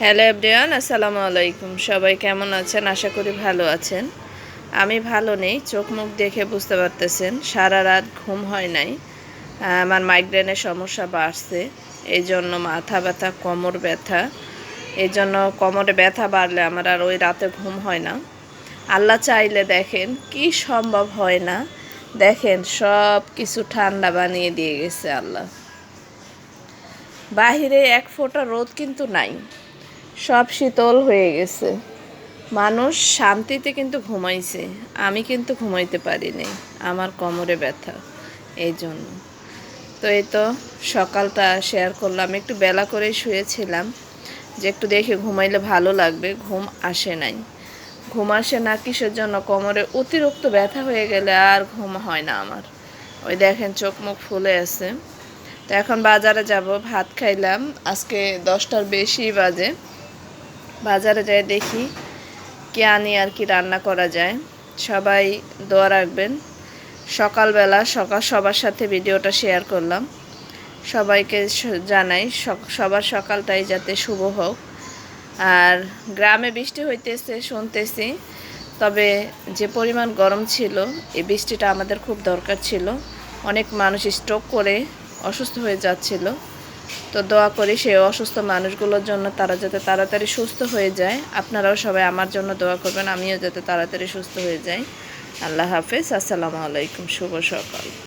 Hello everyone, আসসালামু আলাইকুম। সবাই কেমন আছেন? আশা করি ভালো আছেন। আমি ভালো নেই, চোখ মুখ দেখে বুঝতে পারতেছেন সারা রাত ঘুম হয় নাই। আমার মাইগ্রেনের সমস্যা বাড়ছে, এই জন্য মাথা ব্যথা, কোমর ব্যথা। এই জন্য কোমরে ব্যথা বাড়লে আমার আর ওই রাতে ঘুম হয় না। আল্লাহ চাইলে দেখেন কি সম্ভব হয় না, দেখেন সব কিছু ঠান্ডা বানিয়ে দিয়ে গেছে আল্লাহ। বাহিরে এক ফোঁটা রোদ কিন্তু নাই, সব শীতল হয়ে গেছে। মানুষ শান্তিতে কিন্তু ঘুমাইছে, আমি কিন্তু ঘুমাইতে পারিনি, আমার কোমরে ব্যথা এই জন্য। তো এই তো সকালটা শেয়ার করলাম, একটু বেলা করেই শুয়েছিলাম যে একটু দেখে ঘুমাইলে ভালো লাগবে, ঘুম আসে নাই। ঘুম আসে না কিসের জন্য? কোমরে অতিরিক্ত ব্যথা হয়ে গেলে আর ঘুম হয় না আমার। ওই দেখেন চোখ মুখ ফুলে আছে। তো এখন বাজারে যাব, ভাত খাইলাম, আজকে 10টার বেশি বাজে। বাজারে যাই দেখি কি আনি আর কি রান্না করা যায়। সবাই দোয়া রাখবেন। সকালবেলা সবার সাথে ভিডিওটা শেয়ার করলাম, সবাইকে জানাই সবার সকালটাই যাতে শুভ হোক। আর গ্রামে বৃষ্টি হইতেছে শুনতেছি, তবে যে পরিমাণ গরম ছিল, এই বৃষ্টিটা আমাদের খুব দরকার ছিল। অনেক মানুষ স্ট্রোক করে অসুস্থ হয়ে যাচ্ছিল। তো দোয়া করি সেই অসুস্থ মানুষগুলোর জন্য, তারা যাতে তাড়াতাড়ি সুস্থ হয়ে যায়। আপনারাও সবাই আমার জন্য দোয়া করবেন, আমিও যাতে তাড়াতাড়ি সুস্থ হয়ে যাই। আল্লাহ হাফেজ, আসসালামু আলাইকুম, শুভ সকাল।